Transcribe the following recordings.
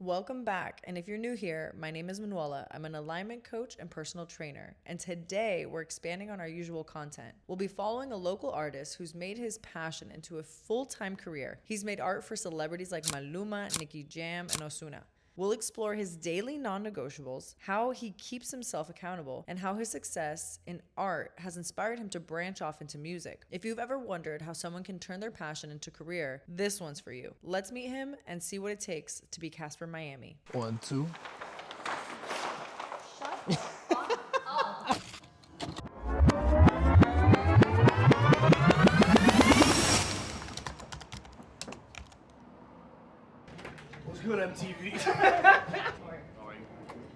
Welcome back, and if you're new here, my name is Manuela. I'm an alignment coach and personal trainer, and today we're expanding on our usual content. We'll be following a local artist who's made his passion into a full-time career. He's made art for celebrities like Maluma, Nicki Jam, and Ozuna. We'll explore his daily non-negotiables, how he keeps himself accountable, and how his success in art has inspired him to branch off into music. If you've ever wondered how someone can turn their passion into career, this one's for you. Let's meet him and see what it takes to be Kasper Miami. 1, 2. What's good, MTV?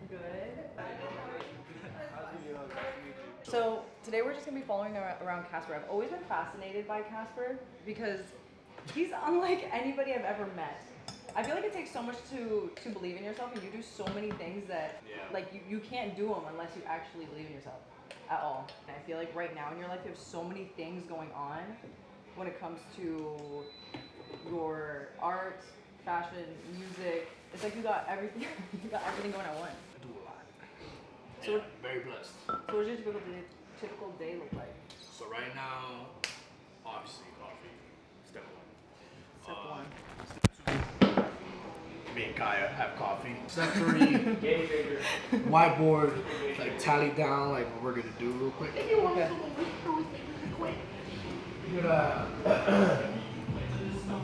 Good. So today we're just gonna be following around Kasper. I've always been fascinated by Kasper because he's unlike anybody I've ever met. I feel like it takes so much to believe in yourself, and you do so many things that like you can't do them unless you actually believe in yourself at all. And I feel like right now in your life you have so many things going on when it comes to your art, fashion, music. It's like you got everything. You got everything going at once. I do a lot. So Yeah, very blessed. So what does your typical day look like? So right now, obviously coffee, step one. Step one. Me and Kaya have coffee. Step 3, whiteboard, like tally down like what we're gonna do real quick. Okay. We're gonna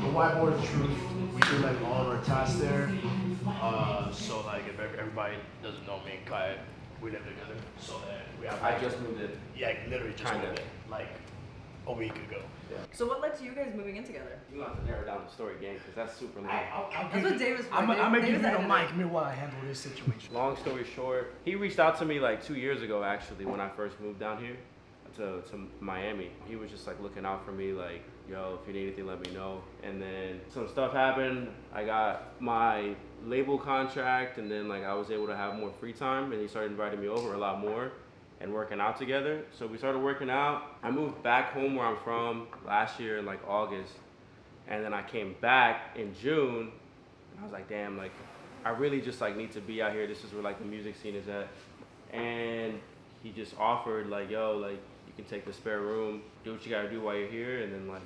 the whiteboard is truth. We do like all of our tasks there. So like if everybody doesn't know me and Kaya, we live together. So that we have. I just moved in. Yeah, literally just Kinda. moved in, like a week ago. Yeah. So what led to you guys moving in together? You have to narrow down the story, gang, because that's super long. That's what Dave was for. I'm gonna give you Dave's the editor. mic. Me while I handle this situation. Long story short, he reached out to me like 2 years ago, actually, when I first moved down here to Miami. He was just like looking out for me, like, yo, if you need anything, let me know. And then some stuff happened. I got my label contract, and then like I was able to have more free time, and he started inviting me over a lot more and working out together. So we started working out. I moved back home where I'm from last year in like August. And then I came back in June, and I was like, damn, like I really just like need to be out here. This is where like the music scene is at. And he just offered like, yo, like you can take the spare room, do what you gotta do while you're here, and then like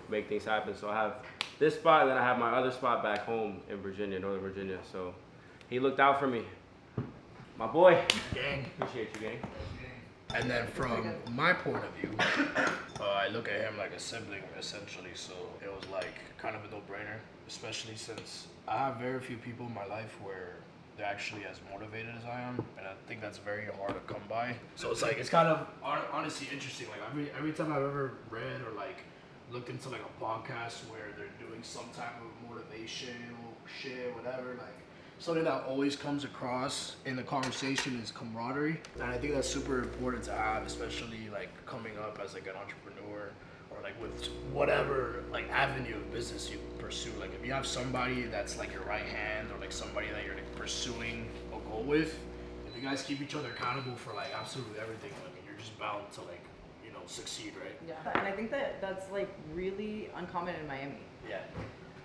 make things happen. So I have this spot, and then I have my other spot back home in Virginia, Northern Virginia. So he looked out for me. My boy. Gang. Appreciate you, gang. And then from my point of view, I look at him like a sibling essentially. So it was like kind of a no-brainer, especially since I have very few people in my life where they're actually as motivated as I am, and I think that's very hard to come by. So it's like it's kind of honestly interesting. Like every time I've ever read or like looked into like a podcast where they're doing some type of motivational shit, whatever, like something that always comes across in the conversation is camaraderie, and I think that's super important to have, especially like coming up as like an entrepreneur or like with whatever like avenue of business you pursue. Like if you have somebody that's like your right hand or like somebody that you're like pursuing a goal with, if you guys keep each other accountable for like absolutely everything, I mean you're just bound to like succeed, right? Yeah, and I think that's like really uncommon in Miami. Yeah.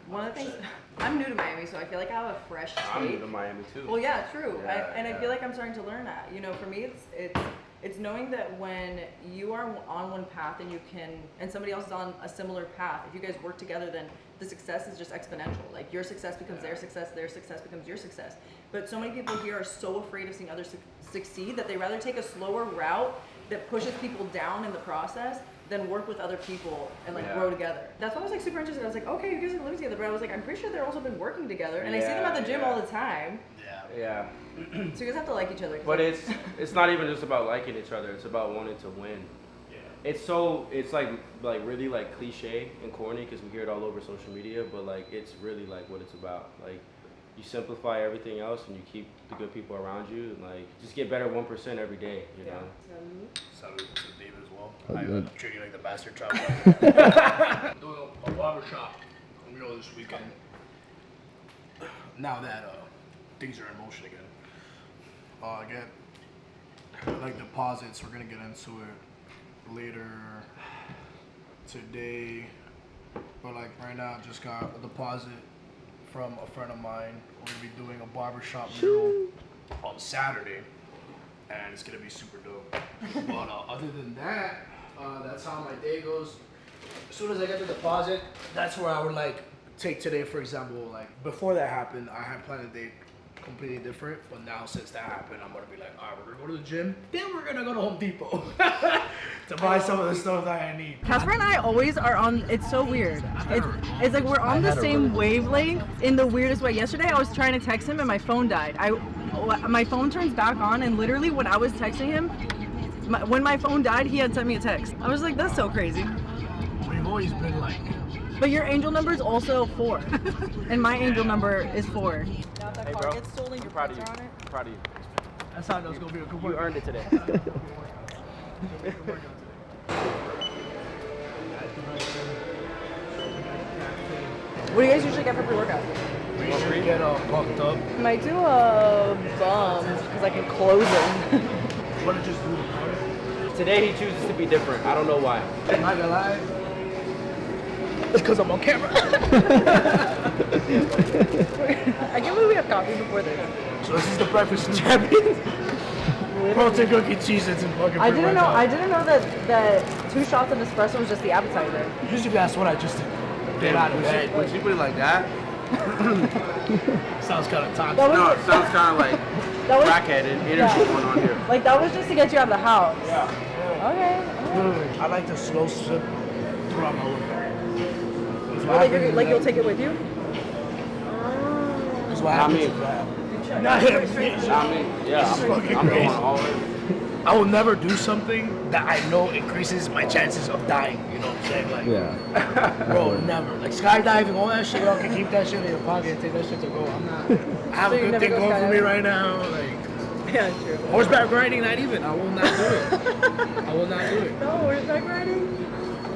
One of the things, I'm new to Miami, so I feel like I have a fresh take. I'm new to Miami too. Well, yeah, true. Yeah, I feel like I'm starting to learn that. You know, for me, it's knowing that when you are on one path and somebody else is on a similar path, if you guys work together, then the success is just exponential. Like your success becomes their success becomes your success. But so many people here are so afraid of seeing others succeed that they rather take a slower route that pushes people down in the process than work with other people and like grow together. That's why I was like super interested. I was like, okay, you guys are living together, but I was like, I'm pretty sure they've also been working together, and I see them at the gym all the time. Yeah. So you guys have to like each other. But it's not even just about liking each other. It's about wanting to win. Yeah. It's like really like cliche and corny because we hear it all over social media, but like it's really like what it's about. Like you simplify everything else and you keep the good people around you, and like just get better 1% every day. You know. Salute to David as well. I'm treating you like the bastard traveler. Doing a barber shop, this weekend. Now that things are in motion again. I get like deposits. We're gonna get into it later today, but like right now, I just got a deposit from a friend of mine. We're gonna be doing barbershop mural on Saturday, and it's gonna be super dope. But other than that, that's how my day goes. As soon as I get the deposit, that's where I would like take today, for example. Like before that happened, I had planned a day completely different, but now since that happened, I'm gonna be like, all right, we're gonna go to the gym, then we're gonna go to Home Depot to buy some of the stuff that I need. Kasper and I always are on, it's so weird. It's like we're on the same wavelength in the weirdest way. Yesterday I was trying to text him and my phone died. My phone turns back on, and literally when I was texting him, when my phone died, he had sent me a text. I was like, that's so crazy. We've always been like... But your angel number is also 4, and my angel number is 4. Hey, bro. I'm proud of you. I'm proud of you. That's how it's gonna be a good You workout. earned it today. What do you guys usually get for pre-workout? We usually get pumped up. Might do a bum, because I can close them. Want to just do the pump? Today he chooses to be different. I don't know why. I'm not gonna lie. It's because I'm on camera. I can't believe we have coffee before this. So this is the breakfast of champions. Protein cookie, Cheez-Its, and fucking I didn't know that 2 shots of espresso was just the appetizer. Usually that's what I just did out of bed. When she put it like that, Sounds kind of toxic. no, it sounds kind of like That was crackheaded energy going on here. like that was just to get you out of the house. Yeah. Okay. I like to slow sip throughout my workout. Like you'll take it with you? That's what Not happens. me. Not him. I mean, yeah, fucking I'm crazy. going all in. I will never do something that I know increases my chances of dying. You know what I'm saying? Like, Yeah. bro, never. Like skydiving, all that shit, y'all can keep that shit in your pocket and take that shit to go. I'm not. I have So a you good never thing go going for me skydiving? right now. Like, Yeah, true. horseback riding, not even. I will not do it. I will not do it. No, horseback riding?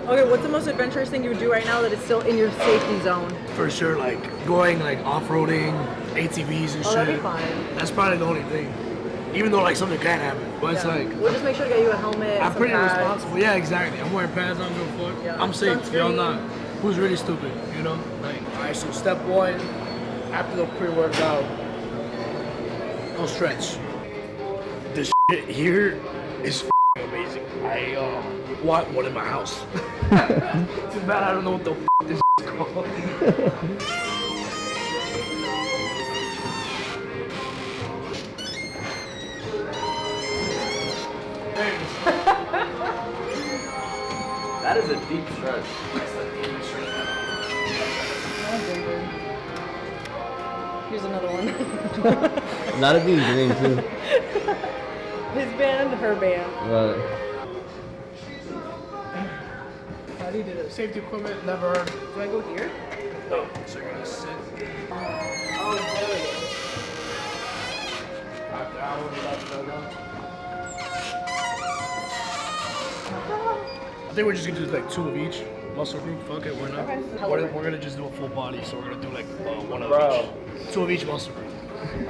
Okay, what's the most adventurous thing you would do right now that is still in your safety zone? For sure, like going like off-roading, ATVs and Oh, shit. that'd be fine. That's probably the only thing. Even though like something can happen, but it's Yeah. like We'll just make sure to get you a helmet. I'm some pretty pads. responsible. Yeah, exactly. I'm wearing pads. I don't give a fuck. Yeah. I'm safe. Y'all Sunscreen. not. Who's really stupid? You know. Like, all right. So step one, after the pre-workout, go stretch. This shit here is amazing. I want one in my house. Too bad I don't know what the this is called. That is a deep stretch. Here's another one. Not a being green too. His band, her band. But How do you do this? Safety equipment, never heard. Do I go here? No, so you're gonna sit. Oh, there it is. After hour, left. I think we're just gonna do like 2 of each muscle group. Fuck it, why not? Okay. We're gonna just do a full body, so we're gonna do like 1 of Bro. each. 2 of each muscle group.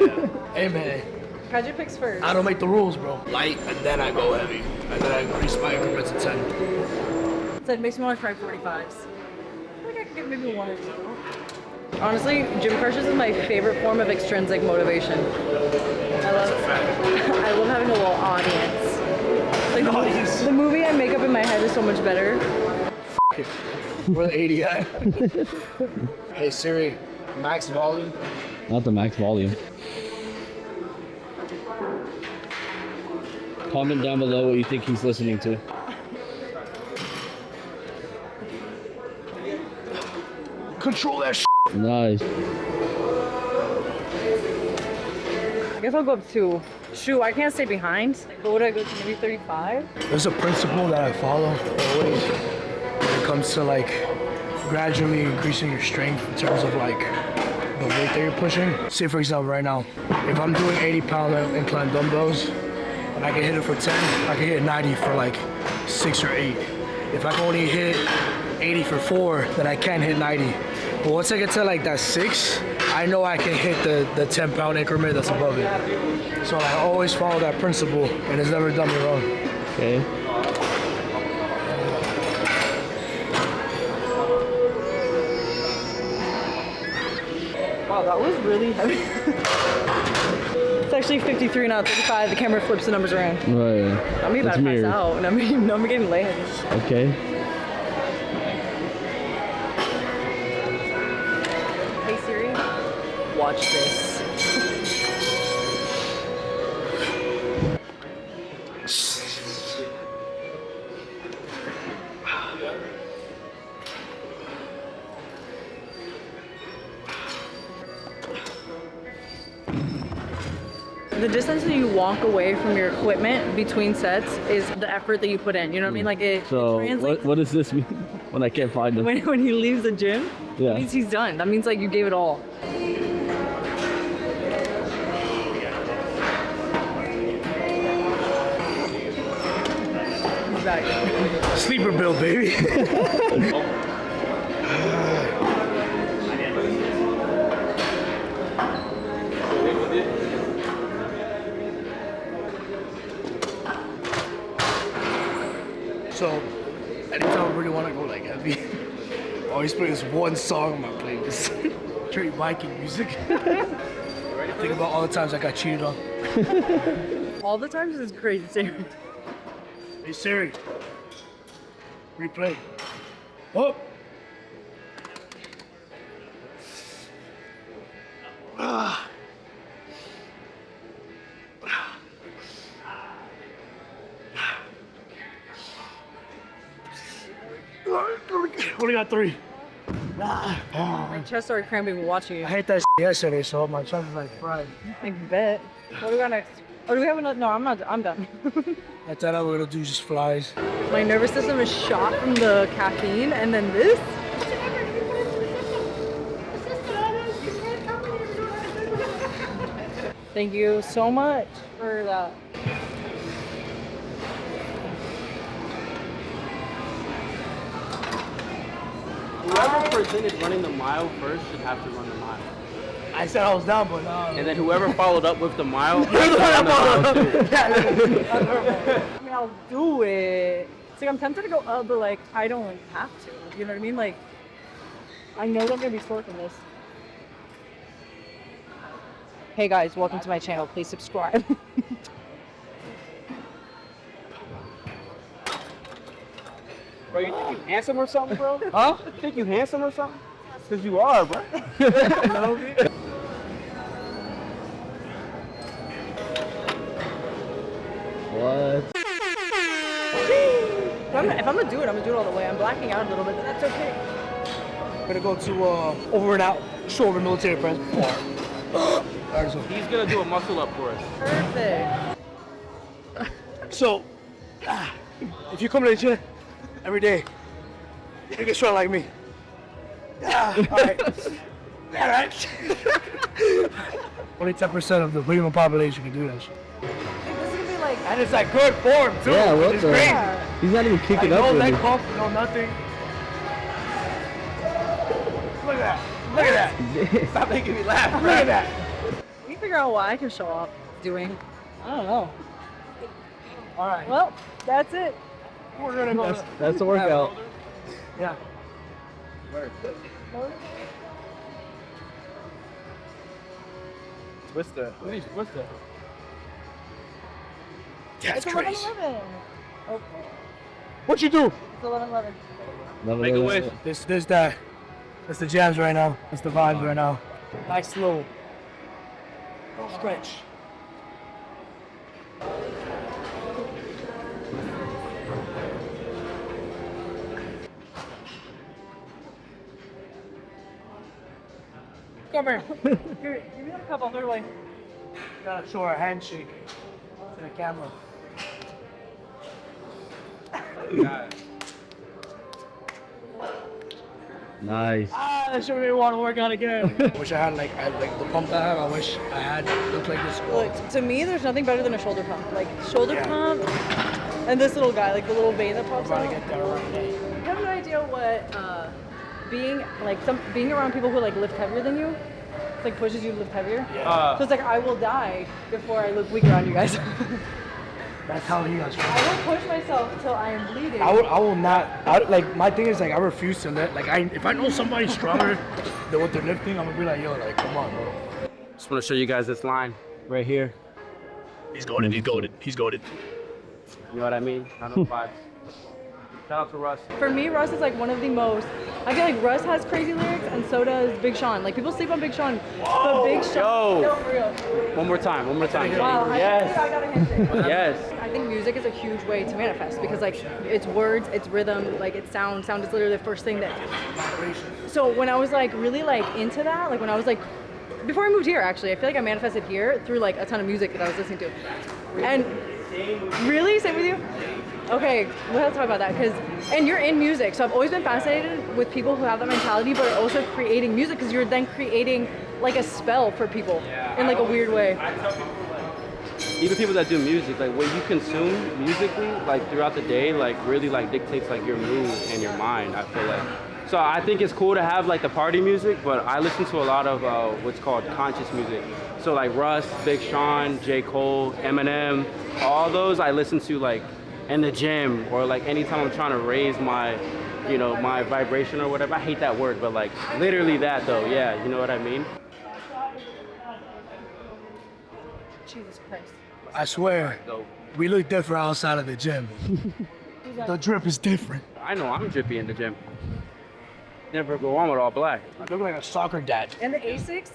Yeah. Hey man, Kaji picks first. I don't make the rules, bro. Light and then I go heavy, and then I increase my increments to 10. So it makes me want to try 45s. I think I could get maybe 1 or 2. Honestly, gym crushes is my favorite form of extrinsic motivation. I love I love having a little audience. Like the movie I make up in my head is so much better. We're the 80 at. Hey Siri, max volume. not the max volume. Comment down below what you think he's listening to. Control that shit. Nice. I guess I'll go up 2. Shoot, I can't stay behind. But would I go to maybe 35? There's a principle that I follow always when it comes to like gradually increasing your strength in terms of like the weight that you're pushing. Say for example right now, if I'm doing 80-pound incline dumbbells and I can hit it for 10, I can hit 90 for like 6 or 8. If I can only hit 80 for 4, then I can hit 90. But once I get to like that 6, I know I can hit the 10-pound increment that's above it. So I always follow that principle and it's never done me wrong. Okay. Wow, that was really heavy. It's actually 53, not 35. The camera flips the numbers around. Right. I'm about to pass out, and I'm getting lightheaded. Okay. Hey Siri, watch this. The distance that you walk away from your equipment between sets is the effort that you put in. You know what I mean? Like it So translates. what does this mean when I can't find him? When he leaves the gym, Yeah. that means he's done. That means like you gave it all. He's back. Sleeper bill, baby. So, anytime I really want to go like heavy, I always play this one song on my playlist. Straight Viking music. Think about all the times I got cheated on. All the times is crazy. Hey Siri, replay. Oh. Ah. Only got 3. My chest started cramping watching you. I hate that shit yesterday, so my chest is like fried. I bet. What do we got next? Oh, do we have another? No, I'm not. I'm done. I thought all we're gonna do just flies. My nervous system is shot from the caffeine, and then this. Thank you so much for that. Whoever presented running the mile first should have to run the mile. I said I was down, but no. And then whoever followed up with the mile, has to run the mile too. I mean, I'll do it. It's like I'm tempted to go up, but like I don't like, have to. You know what I mean? Like I know that I'm gonna be sore from this. Hey guys, welcome to my channel. Please subscribe. Bro, you think you handsome or something, bro? Huh? You think you handsome or something? Because you are, bro. What? If I'm gonna do it, I'm gonna do it all the way. I'm blacking out a little bit, but that's okay. We're gonna go to over and out shoulder military press. He's going to do a muscle up for us. Perfect. So, if you come to the gym every day, you get strong like me. All right. All right. Only 10% of the human population can do that shit. This is gonna be like. And it's like good form too. Yeah, what which is the? great. Yeah. He's not even Like, kicking no up with leg me. pump, no nothing. Look at that. Look at that. Stop making me laugh, Look at that. We figure out what I can show off doing. I don't know. All right. Well, that's it. We're gonna go. That's the workout. Yeah. Twister. Twister. That's It's crazy. 11:11. Oh, What you do? it's 11:11. Make a wish. That. That's the jams right now. That's the vibes right now. Nice slow stretch. Come here. Here, give me that cup. I'll throw it away. Gotta show our handshake to the camera. Nice. Ah, that should make me want to work out again. Wish I had like the pump I have. I wish I had looked like this. Look, to me, there's nothing better than a shoulder pump. Like shoulder Yeah. pump, and this little guy, like the little vein that I'm pops about to out. get there right now. You have no idea what being around people who like lift heavier than you, like pushes you to lift heavier. So it's like I will die before I look weak around you guys. That's how he got strong. I will push myself till I am bleeding. I will not. Like my thing is like I refuse to let if I know somebody's stronger than what they're lifting, I'm gonna be like, yo, like come on, bro. Just want to show you guys this line right here. He's goated. He's goated. He's goated. You know what I mean? I know vibes. Shout out to Russ. For me, Russ is like one of the most. I feel like Russ has crazy lyrics, and so does Big Sean. Like people sleep on Big Sean, but Big Sean. Yo. No, for real. One more time. Wow. Yes. I got a handshake. Yes. I think music is a huge way to manifest because like it's words, it's rhythm, like it's sound. Sound is literally the first thing that. So when I was like really like into that, like when I was like, before I moved here actually, I feel like I manifested here through like a ton of music that I was listening to. And really, same with you? Okay, we'll have to talk about that and you're in music, so I've always been fascinated with people who have that mentality, but are also creating music because you're then creating like a spell for people in like a weird way. I tell people like, even people that do music, like what you consume musically, like throughout the day, like really like dictates like your mood and your mind. I feel like. So I think it's cool to have like the party music, but I listen to a lot of what's called conscious music. So like Russ, Big Sean, J. Cole, Eminem, all those I listen to like in the gym or like anytime I'm trying to raise my, you know, my vibration or whatever. I hate that word, but like literally that though. Yeah, you know what I mean? Jesus Christ. I swear, we look different outside of the gym. The drip is different. I know I'm drippy in the gym. Never go on with all black. I look like a soccer dad. And the Asics?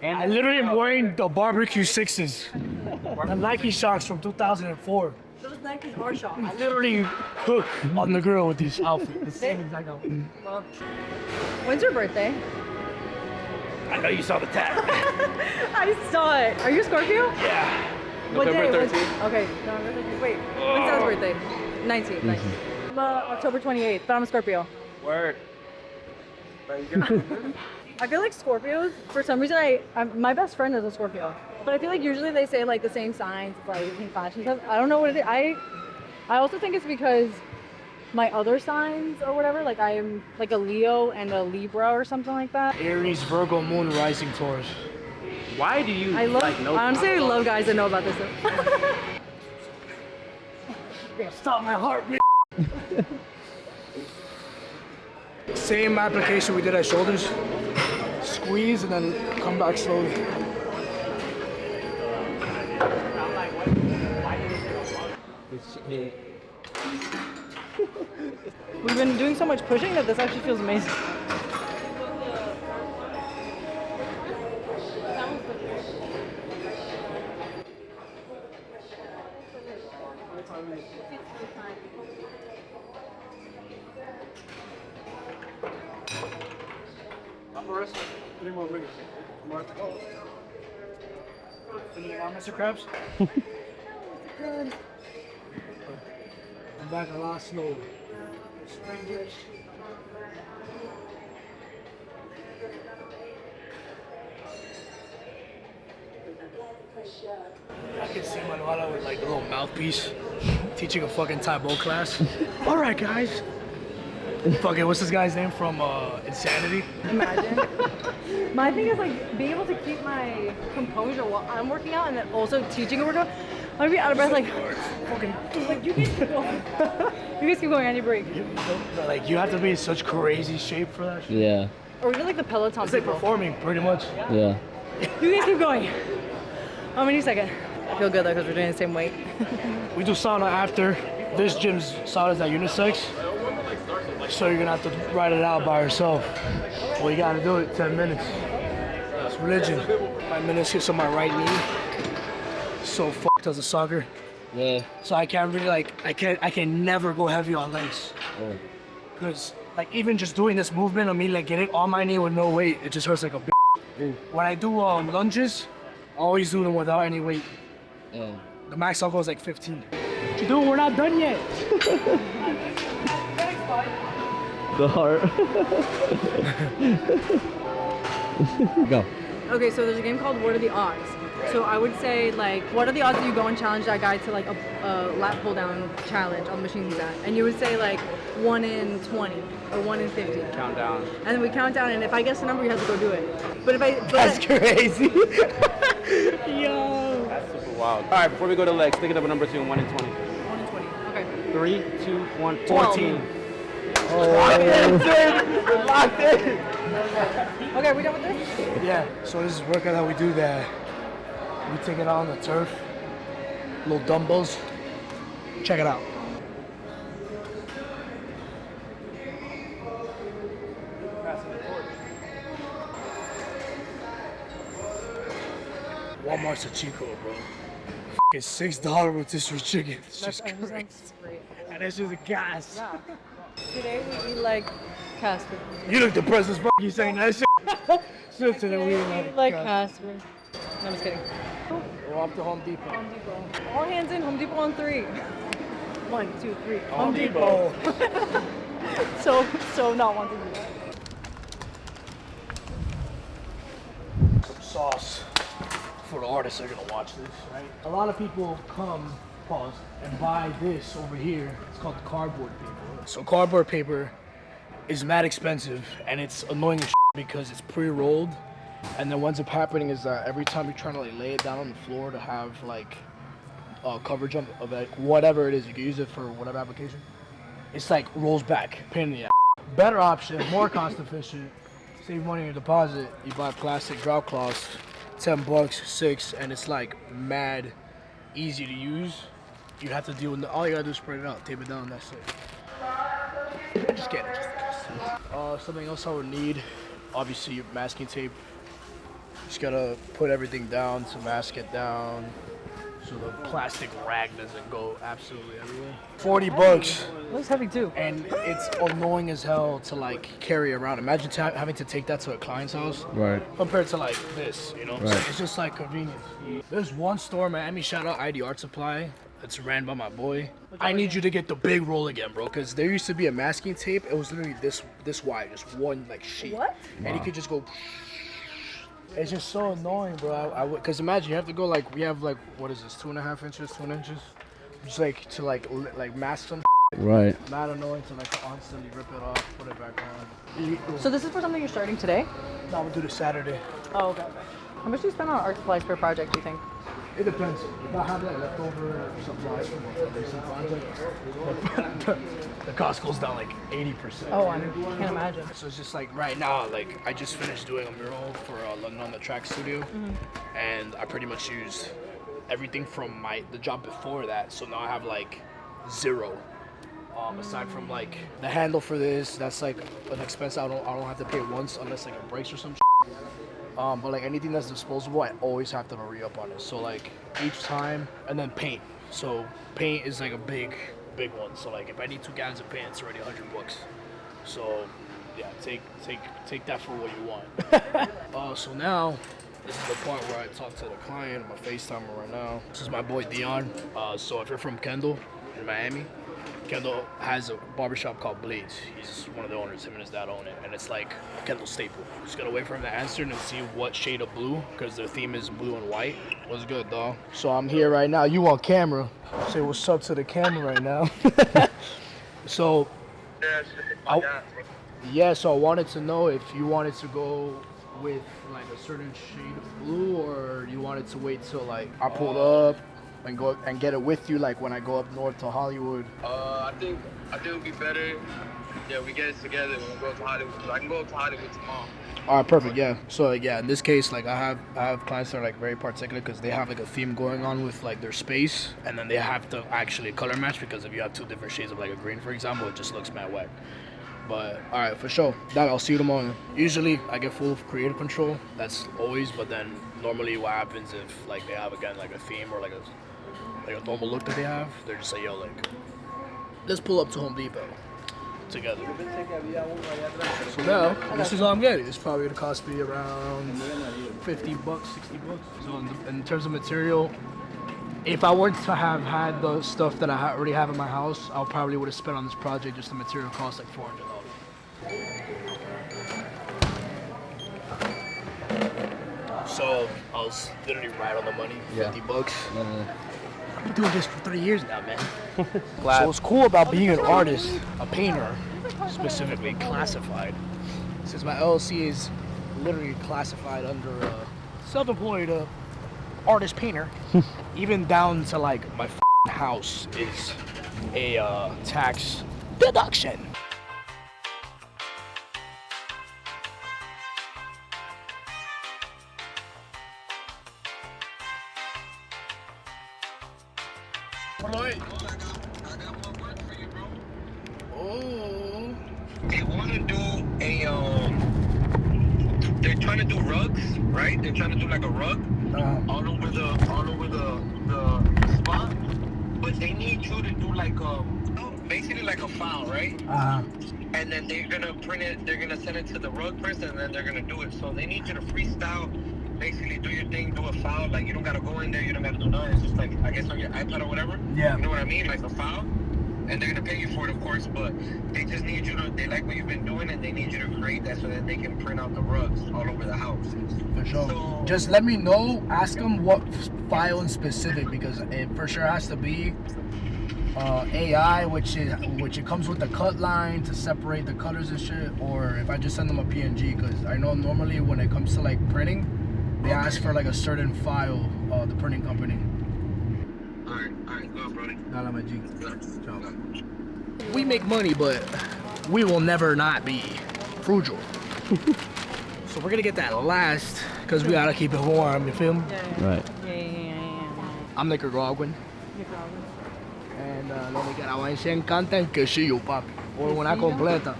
And I literally am wearing the barbecue 6s. The Nike socks from 2004. Those Nikes are shots. I literally cook on the grill with this outfit. The same exact outfit. Well, when's your birthday? I know you saw the tag. I saw it. Are you a Scorpio? Yeah. What day? November 13th. Okay, November 13th. Wait, when's Dad's birthday? 19th. 19th. I'm October 28th, but I'm a Scorpio. Word. I feel like Scorpios, for some reason, my best friend is a Scorpio. But I feel like usually they say like the same signs, like in fashion stuff. I don't know what it is. I also think it's because my other signs or whatever, like I am like a Leo and a Libra or something like that. Aries, Virgo, Moon, Rising, Taurus. Why do you know? Honestly, I love guys that know about this stuff. You're gonna stop my heart, bitch. Same application we did at shoulders. Squeeze and then come back slowly. We've been doing so much pushing that this actually feels amazing. Mr. Krabs? I'm back a lot slower. I can see Manuela with like a little mouthpiece teaching a fucking Taebo class. All right, guys. Fucking, what's this guy's name from Insanity? Imagine. My thing is like being able to keep my composure while I'm working out and then also teaching a workout. I'm gonna be out of breath like, fucking, like you guys keep going. You guys keep going, I need a break. Like, you have to be in such crazy shape for that shit. Yeah. Or even like the Peloton It's like people. performing, pretty much. Yeah. You guys keep going. How many second? I feel good though because we're doing the same weight. We do sauna after. This gym's sauna is at unisex. So you're gonna have to ride it out by yourself. Well, you gotta do it 10 minutes. It's religion. 5 minutes hits on my right knee. So fucked as a soccer. Yeah. So I can't really like, I can never go heavy on legs. Oh. Because like even just doing this movement of me like getting on my knee with no weight, it just hurts like a bitch. When I do lunges, I always do them without any weight. Yeah. The max I'll go is like 15. What you doing? We're not done yet. The heart. Go. Okay, so there's a game called What Are the Odds? So I would say like, what are the odds that you go and challenge that guy to like a lat pull down challenge on the machine he's at? And you would say like 1 in 20 or 1 in 50. Count down. And then we count down, and if I guess the number, you have to go do it. But if I, That's crazy. Yo. That's super wild. dog. All right, before we go to legs, think of a number between 1 and 20. 1 and 20. Okay. 3, 2, 1, 12. 14. Locked in, dude. Locked in. Okay, we done with this? Yeah, so this is a workout that we do that we take it out on the turf, little dumbbells. Check it out. Walmart's a Chico, bro. It's $6 rotisserie chicken. It's just crazy. great. And it's just a gas. Yeah. Today we eat like Casper. You look depressed as fuck. You saying that shit. Shit, today we eat Like Casper. No, I'm just kidding. We're off to Home Depot. Home Depot. All hands in, Home Depot on 3. 1, 2, 3. Home Depot. So not wanting to do that. Some sauce for the artists that are gonna watch this, right? A lot of people come, pause, and buy this over here. It's called cardboard paper. So cardboard paper is mad expensive, and it's annoying as shit because it's pre-rolled. And then what's up happening is that every time you're trying to like lay it down on the floor to have like coverage of like whatever it is, you can use it for whatever application. It's like rolls back, pain in the ass. Better option, more cost efficient, save money on your deposit. You buy plastic drop cloths, $10, 6, and it's like mad easy to use. You have to deal with all you gotta do is spread it out, tape it down, that's it. Just get it, just something else I would need, obviously your masking tape. Just gotta put everything down to mask it down so the plastic rag doesn't go absolutely everywhere. $40. Looks heavy too. And it's annoying as hell to like carry around. Imagine having to take that to a client's house. Right. Compared to like this, you know? Right. So it's just like convenience. There's one store in Miami, shout out ID Art Supply. It's ran by my boy. I need you to get the big roll again, bro, because there used to be a masking tape. It was literally this wide, just one like sheet. What? And you could just go. It's just so annoying, bro. Because imagine you have to go like, we have like, what is this, 2.5 inches, 2 inches? Just like to like mask some. Right. Not annoying to like constantly rip it off, put it back on. So this is for something you're starting today? No, we'll do this Saturday. Oh, okay. How much do you spend on art supplies per project, do you think? It depends. If I have like leftover supplies from a recent project, the cost goes down like 80%. Oh, I can't imagine. So it's just like right now, like I just finished doing a mural for London on the Track Studio, and I pretty much used everything from the job before that. So now I have like 0. Aside from like the handle for this, that's like an expense I don't have to pay once unless like it breaks or some. But like anything that's disposable, I always have to re-up on it. So like each time, and then paint. So paint is like a big one. So like if I need 2 gallons of paint, it's already $100. So yeah, take that for what you want. So now this is the part where I talk to the client. I'm a FaceTimer right now. This is my boy Dion. So if you're from Kendall in Miami, Kendall has a barbershop called Blades. He's one of the owners, him and his dad own it, and it's like a Kendall staple. Just gotta wait for him to answer and see what shade of blue, because their theme is blue and white. What's good, dog? So I'm here right now. You on camera. Say what's up to the camera right now. So, so I wanted to know if you wanted to go with like a certain shade of blue, or you wanted to wait till like I pulled up and go and get it with you, like when I go up north to Hollywood. I think it would be better. Yeah, we get it together when we go to Hollywood. I can go to Hollywood tomorrow. All right, perfect. Yeah. So yeah, in this case, like I have clients that are like very particular because they have like a theme going on with like their space, and then they have to actually color match, because if you have 2 different shades of like a green, for example, it just looks mad whack. But all right, for sure. That I'll see you tomorrow. Usually I get full creative control. That's always. But then normally what happens if like they have again like a theme or like a normal look that they have, they're just like, yo, like, let's pull up to Home Depot together. So now, this is all I'm getting. It's probably gonna cost me around $50, $60. So in terms of material, if I were to have had the stuff that I already have in my house, I probably would have spent on this project just the material cost like $400. So I was literally right on the money, $50. I've been doing this for 3 years now, man. So what's cool about being an artist, a painter, specifically classified, since my LLC is literally classified under self-employed artist painter, even down to like my house is a tax deduction. Oh. They want to do a they're trying to do rugs, right? They're trying to do like a rug all over the spot, but they need you to do like basically like a file, right? And then they're gonna print it. They're gonna send it to the rug person, and then they're gonna do it. So they need you to freestyle. Basically, do your thing, do a file. Like, you don't gotta go in there, you don't gotta do nothing. It's just like, I guess on your iPad or whatever. Yeah. You know what I mean? Like a file. And they're gonna pay you for it, of course, but they just need you to, they like what you've been doing, and they need you to create that so that they can print out the rugs all over the house. For sure. So, Just let me know, ask them what file in specific, because it for sure has to be AI, which it comes with the cut line to separate the colors and shit, or if I just send them a PNG, because I know normally when it comes to like printing, they ask for like a certain file, the printing company. alright, go, brother. Dale, my G. Ciao. We make money, but we will never not be frugal. So we're gonna get that last, because we gotta keep it warm, you feel me? Right. I'm Nicaraguan. And los nicaragüenses encanta el quesillo, papi. Or una completa.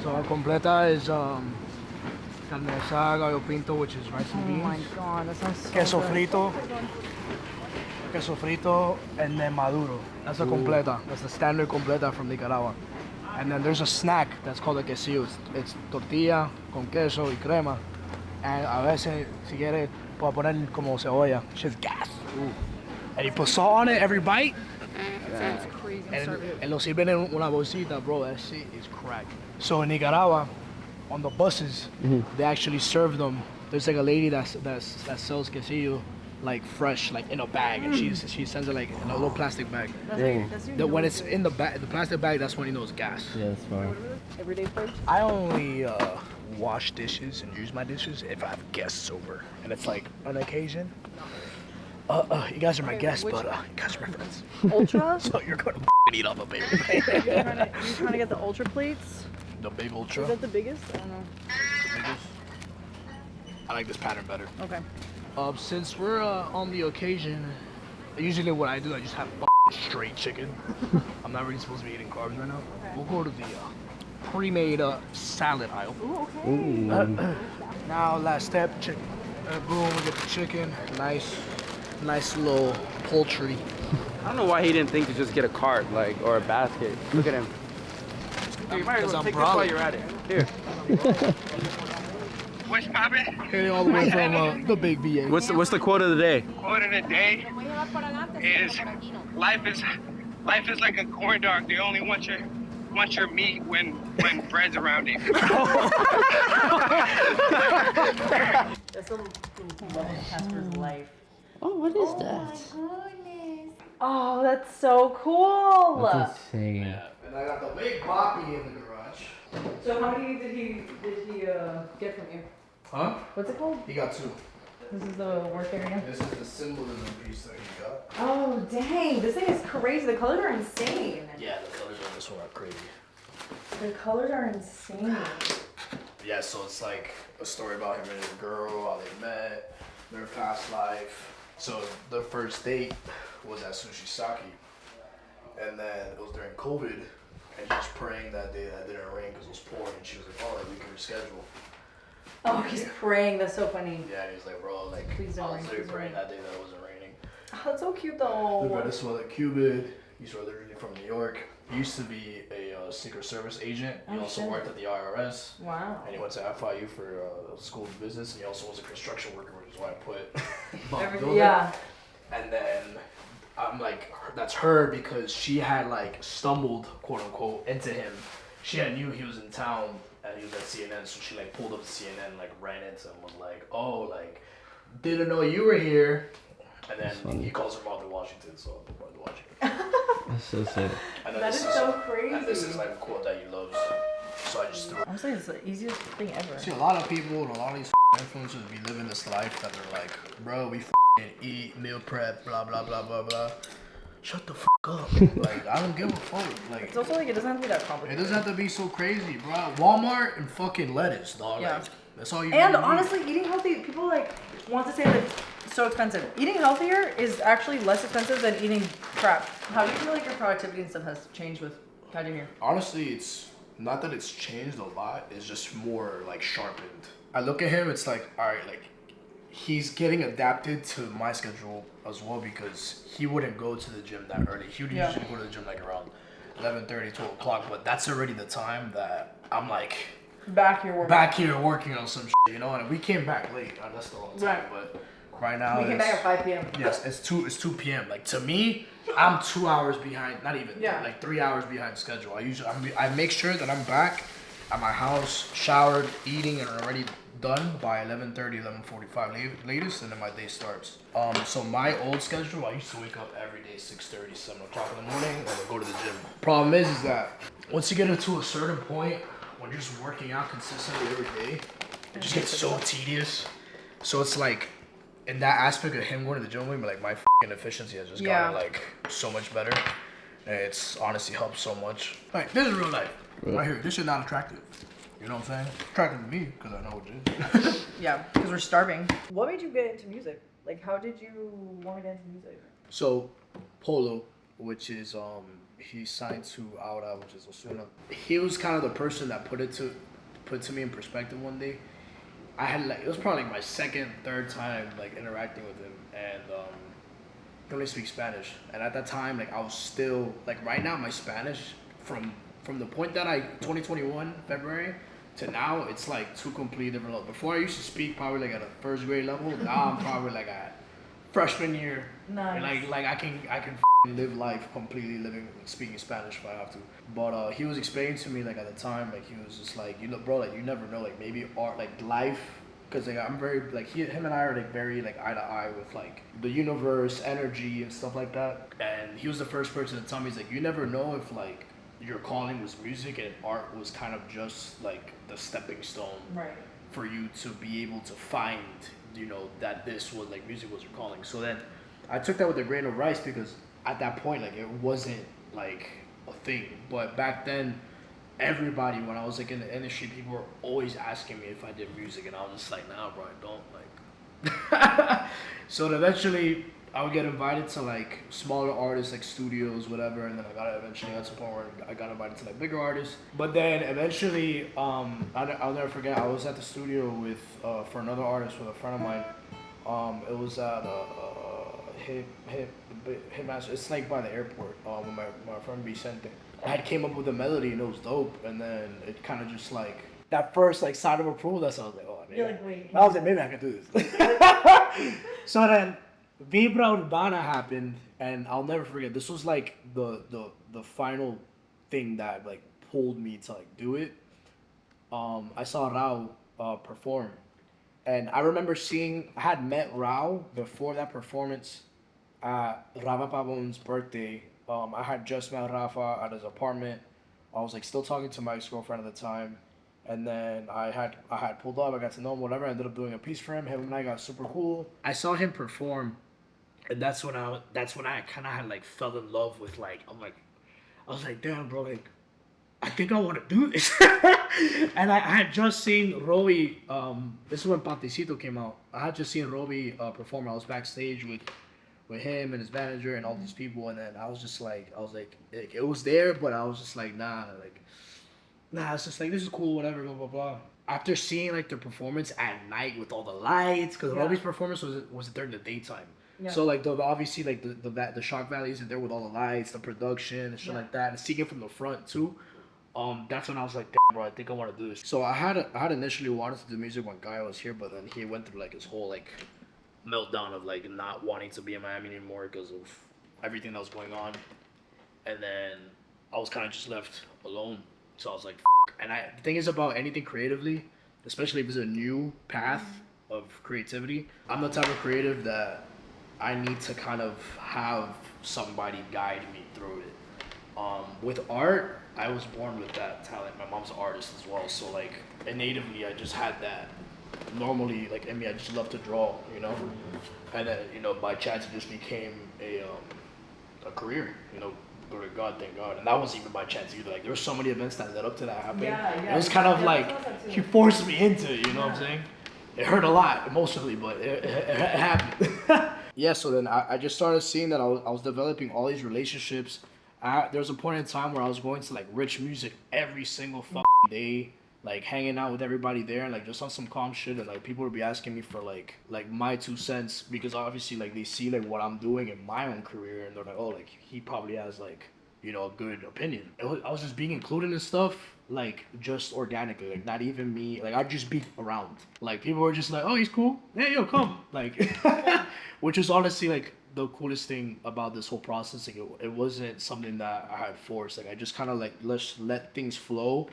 So a completa is carne asada, gallo pinto, which is rice and Oh beans. my god, that sounds so Queso good. frito, and then maduro. That's a completa. That's the standard completa from Nicaragua. And then there's a snack that's called a quesillo. It's tortilla con queso y crema. And a veces, si quieres, puedo poner como cebolla. Shit's gas. And you put salt on it every bite. That sounds crazy. And lo sirven en una bolsita, bro. That shit is crack. So in Nicaragua, on the buses, they actually serve them. There's like a lady that sells quesillo, like fresh, like in a bag, and she sends it like in a little plastic bag. When it's in the plastic bag, that's when you know it's gas. Yeah, that's fine. Everyday fridge? I only wash dishes and use my dishes if I have guests over, and it's like an occasion. You guys are my guests, but you guys are my friends. Ultra? So you're gonna eat up a baby. You're trying to get the ultra plates? The big ultra. Is that the biggest? I don't know. I like this pattern better. Okay. Since we're on the occasion, usually what I do, I just have straight chicken. I'm not really supposed to be eating carbs right now. We'll go to the pre-made salad aisle. Ooh, okay. Now, last step, chicken. Boom, we get the chicken. Nice little poultry. I don't know why he didn't think to just get a cart, like, or a basket. Look at him. Here, you might as well take this while you're at it. Here. What's poppin'? Heading all the way from the big VA. What's the quote of the day? Quote of the day is life is like a corn dog. They only want your meat when bread's around it. That's a moment in Kasper's life. Oh, what is that? Oh, that's so cool. That's insane. And I got the big Boppy in the garage. So how many did he get from you? Huh? What's it called? He got 2. This is the work area. This is the symbolism piece that he got. Oh dang, this thing is crazy. The colors are insane. Yeah, the colors on this one are crazy. The colors are insane. Yeah, so it's like a story about him and his girl, how they met, their past life. So the first date was at Sushi Saki, and then it was during COVID, and he was praying that day that it didn't rain because it was pouring, and she was like, oh, like, we can reschedule. Oh, he's praying. That's so funny. Yeah, and he was like, bro, like, Please don't I was rain, literally please praying rain. that day that it wasn't raining. Oh, that's so cute The though. Venezuela Cuban, he's originally from New York. He used to be a Secret Service agent. He Oh, also shit. worked at the IRS. Wow. And he went to FIU for school of business, and he also was a construction worker, which is why I put Everything. Yeah. And then I'm like, that's her because she had like stumbled, quote unquote, into him. She had knew he was in town and he was at CNN, so she like pulled up to CNN, like ran into him, was like, oh, like, didn't know you were here. And then he calls her mom in Washington, so I'm going to Washington. That's so sick. And then That is so crazy. And this is like a quote that he loves. So I just threw it. I'm saying it's the easiest thing ever. See, a lot of people and a lot of these influencers be living this life that they're like, bro, we eat, meal prep, blah, blah, blah, blah, blah. Shut the up. Like, I don't give a fuck. Like, It's also like, it doesn't have to be that it complicated. doesn't have to be so crazy, bro. Walmart and fucking lettuce, dog. Yeah. Like, that's all you And really honestly, eating healthy, people like want to say that it's so expensive. Eating healthier is actually less expensive than eating crap. How do you feel like your productivity and stuff has changed with Kaiju here? Honestly, it's not that it's changed a lot. It's just more like sharpened. I look at him, it's like, all right, like he's getting adapted to my schedule as well because he wouldn't go to the gym that early. He would usually go to the gym like around 11:30, 12 o'clock, but that's already the time that I'm like back here working on some shit, you know. And we came back late. That's the wrong time, Right. but right now We came back at 5 p.m. Yes, it's 2 p.m. Like to me, I'm 2 hours behind. Not even. Yeah. Like 3 hours behind schedule. I make sure that I'm back at my house, showered, eating, and already done by 11:30, 11:45 latest, and then my day starts. So my old schedule, I used to wake up every day 6:30, 7 o'clock in the morning, and then go to the gym. Problem is that once you get into a certain point, when you're just working out consistently every day, it just gets so tedious. So it's like, in that aspect of him going to the gym with me, like my fucking efficiency has just gotten like so much better. And it's honestly helped so much. Like, this is real life. Right here. This is not attractive. You know what I'm saying? Attractive to me, because I know what it is. Yeah, because we're starving. What made you get into music? Like, how did you want to get into music? So, Polo, which is, he signed to AUTHENTICALLY, which is Osuna. He was kind of the person that put it to me in perspective one day. I had like, it was probably like my second, third time like interacting with him, and he only speaks Spanish. And at that time, like I was still like, right now my Spanish from the point that 2021 February to now, it's like two completely different levels. Before I used to speak probably like at a first grade level. Now I'm probably like at freshman year. Nice. And like I can live life completely speaking Spanish if I have to. But he was explaining to me like at the time, like he was just like, you know, bro, like you never know, like maybe art, like life, because like I'm very like him and I are like very like eye to eye with like the universe, energy and stuff like that. And he was the first person to tell me, he's like, you never know if like your calling was music and art was kind of just like the stepping stone for you to be able to find, you know, that this was like music was your calling. So then I took that with a grain of rice because at that point, like it wasn't like a thing. But back then, everybody, when I was like in the industry, people were always asking me if I did music, and I was just like, nah, bro, I don't. Like, so eventually, I would get invited to like smaller artists, like studios, whatever, and then I eventually got to the point where I got invited to like bigger artists. But then eventually, I'll never forget, I was at the studio with for another artist with a friend of mine. It was at Hitmaster. It's like by the airport. With my friend Vicente. I had came up with a melody and it was dope, and then it kind of just like that first like sign of approval. That's how I was like, oh, maybe. You're like, wait. I was like, maybe I can do this. So then Vibra Urbana happened, and I'll never forget. This was like the final thing that like pulled me to like do it. I saw Rao perform. And I remember I had met Rao before that performance at Rafa Pavon's birthday. I had just met Rafa at his apartment. I was like still talking to my ex-girlfriend at the time. And then I had pulled up, I got to know him, whatever. I ended up doing a piece for him. Him and I got super cool. I saw him perform, and that's when I kind of had like fell in love with like, I was like, damn, bro, like, I think I want to do this. And I had just seen Robbie, this is when Pantecito came out. I had just seen Robbie perform. I was backstage with him and his manager and all these people. And then I was like, it was there, but I was just like, nah, it's just like, this is cool, whatever, blah, blah, blah. After seeing like the performance at night with all the lights, because Robbie's performance was during the daytime. Yeah. So like obviously like the shock values are there with all the lights, the production and shit like that, and seeing it from the front too. That's when I was like, damn, bro, I think I want to do this. So I had initially wanted to do music when Guy was here, but then he went through like his whole like meltdown of like not wanting to be in Miami anymore because of everything that was going on. And then I was kind of just left alone. So I was like, F-. And the thing is about anything creatively, especially if it's a new path of creativity, I'm the type of creative that I need to kind of have somebody guide me through it. With art, I was born with that talent. My mom's an artist as well, so like natively I just had that normally, like, I mean, I just love to draw, you know? And then, you know, by chance, it just became a career, you know? Glory to God, thank God. And that wasn't even by chance either. Like, there were so many events that led up to that happening. It was kind of like, he forced me into it, you know what I'm saying? It hurt a lot emotionally, but it happened. Yeah, so then I just started seeing that I was developing all these relationships. There was a point in time where I was going to like Rich Music every single fucking day, like hanging out with everybody there and like just on some calm shit, and like people would be asking me for like my 2 cents, because obviously like they see like what I'm doing in my own career, and they're like, oh, like he probably has like, you know, a good opinion. I was just being included in stuff like just organically, like not even me, like I'd just be around, like people were just like, oh, he's cool, hey, yo, come, like which is honestly like the coolest thing about this whole process. Like it wasn't something that I had forced. Like I just kind of like let things flow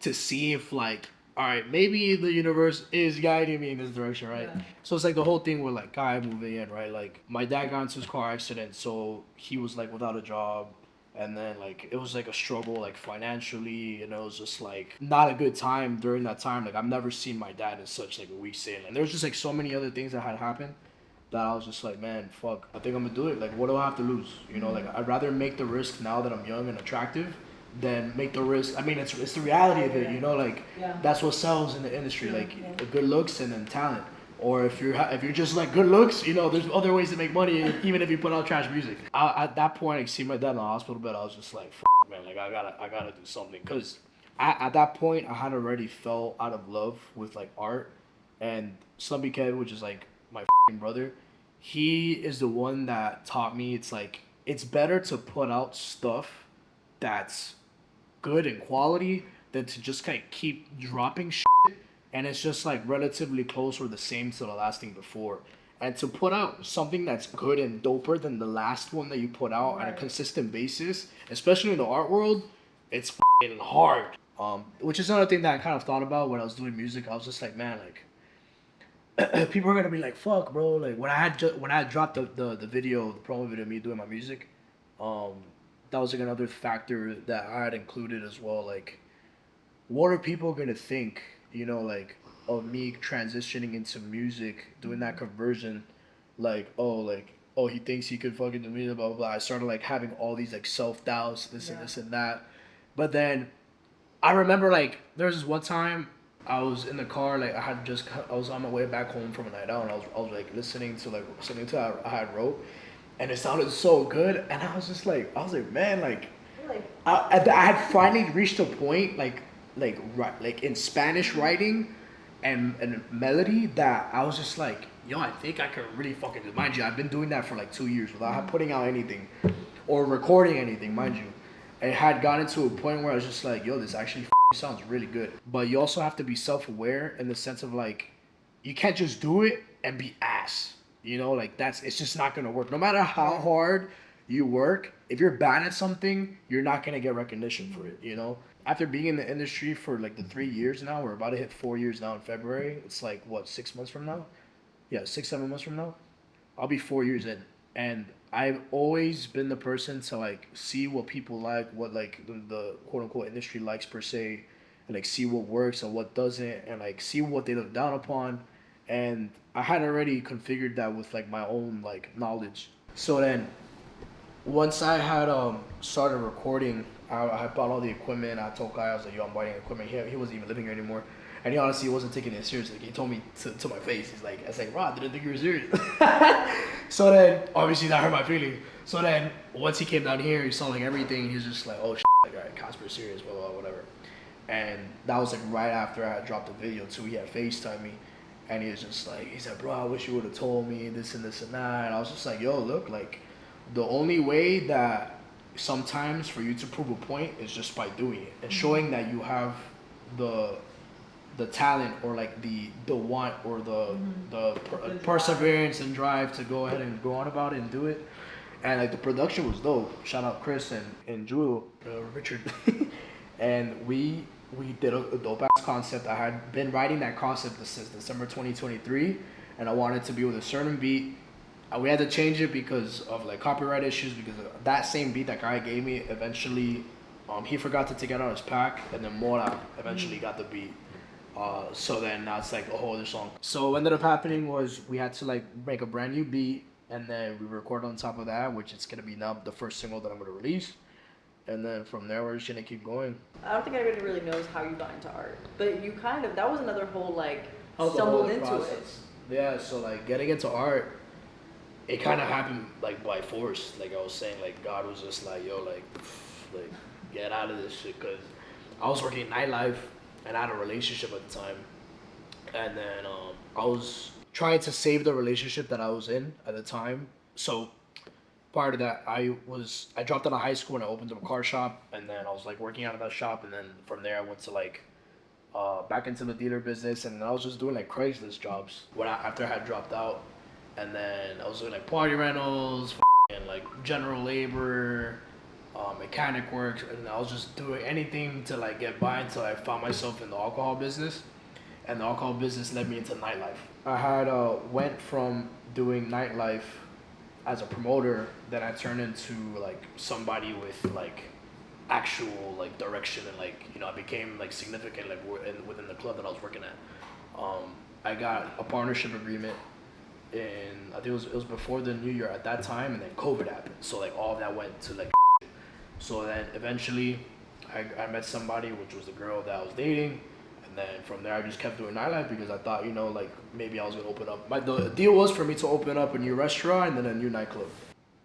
to see if like, all right, maybe the universe is guiding me in this direction, right? Yeah. So it's like the whole thing with like guy moving in, right? Like my dad got into his car accident, so he was like without a job. And then like it was like a struggle like financially, and it was just like not a good time during that time. Like I've never seen my dad in such like a weak state, and there was just like so many other things that had happened that I was just like, man, fuck, I think I'm gonna do it. Like what do I have to lose? You know, like I'd rather make the risk now that I'm young and attractive than make the risk. I mean, it's the reality of it, you know, like that's what sells in the industry, like good looks and then talent. Or if you're just like good looks, you know, there's other ways to make money, even if you put out trash music. At that point, I see my dad in the hospital bed. I was just like, fuck, man, like I gotta do something, because at that point I had already fell out of love with like art. And Slumpy Kev, which is like my brother, he is the one that taught me it's like it's better to put out stuff that's good in quality than to just kind of keep dropping shit. And it's just like relatively close or the same to the last thing before. And to put out something that's good and doper than the last one that you put out on a consistent basis, especially in the art world, it's f***ing hard. Which is another thing that I kind of thought about when I was doing music. I was just like, man, like people are gonna be like, fuck, bro. Like when I had dropped the video, the promo video of me doing my music, that was like another factor that I had included as well. Like, what are people gonna think? You know, like, of me transitioning into music, doing that conversion, like, oh, he thinks he could fucking do music, blah, blah, blah. I started, like, having all these, like, self-doubts, this and this and that. But then, I remember, like, there was this one time, I was in the car, like, I was on my way back home from a night out, and I was like, listening to something I had wrote, and it sounded so good, and I was man, like, I had finally reached a point, like in Spanish writing and melody, that I was just like, yo, I think I could really fucking do. Mind you, I've been doing that for like 2 years without putting out anything or recording anything, mind you. It had gotten to a point where I was just like, yo, this actually sounds really good. But you also have to be self-aware in the sense of like, you can't just do it and be ass. You know, like it's just not gonna work. No matter how hard you work, if you're bad at something, you're not gonna get recognition for it, you know? After being in the industry for like the 3 years now, we're about to hit 4 years now in February. It's like, what, 6 months from now? Yeah, 6-7 months from now. I'll be 4 years in. And I've always been the person to like see what people like, what like the quote unquote industry likes per se, and like see what works and what doesn't, and like see what they look down upon. And I had already configured that with like my own like knowledge. So then once I had started recording, I bought all the equipment. I told Kai, I was like, yo, I'm buying equipment. He wasn't even living here anymore. And he honestly wasn't taking it seriously. Like, he told me to my face. He's like, I was like, Rod, I didn't think you were serious. So then, obviously that hurt my feeling. So then, once he came down here, he saw like everything. He was just like, oh, shit, like, all right, Kasper's serious, blah, blah, whatever. And that was like right after I had dropped the video too. He had FaceTime me. And he was just like, he said, bro, I wish you would have told me this and this and that. And I was just like, yo, look, like, the only way that sometimes for you to prove a point is just by doing it and showing that you have the talent or like the want or the perseverance and drive to go ahead and go on about it and do it. And like the production was dope. Shout out Chris and Jewel, Richard. And we did a dope ass concept. I had been writing that concept since December 2023, and I wanted to be with a certain beat. We had to change it because of like copyright issues, because that same beat that guy gave me eventually, he forgot to take it out of his pack, and then Mora eventually got the beat. So then that's like a whole other song. So what ended up happening was we had to like make a brand new beat, and then we record on top of that, which is gonna be now the first single that I'm gonna release. And then from there we're just gonna keep going. I don't think anybody really knows how you got into art, but you kind of, that was another whole like How the stumbled whole into process. Yeah, so like getting into art, it kind of happened like by force. Like I was saying, like God was just like, yo, like get out of this shit, cause I was working nightlife and I had a relationship at the time, and then I was trying to save the relationship that I was in at the time. So part of that, I dropped out of high school and I opened up a car shop, and then I was like working out of that shop, and then from there I went to like back into the dealer business, and I was just doing like Craigslist jobs after I had dropped out, and then I was doing like party rentals, and like general labor, mechanic work, and I was just doing anything to like get by until I found myself in the alcohol business, and the alcohol business led me into nightlife. I had went from doing nightlife as a promoter, then I turned into like somebody with like actual like direction, and like, you know, I became like significant like within the club that I was working at. I got a partnership agreement in, I think it was before the new year at that time, and then COVID happened, so like all of that went to like. So then eventually I met somebody, which was the girl that I was dating, and then from there I just kept doing nightlife because I thought, you know, like maybe I was gonna open up. The deal was for me to open up a new restaurant and then a new nightclub.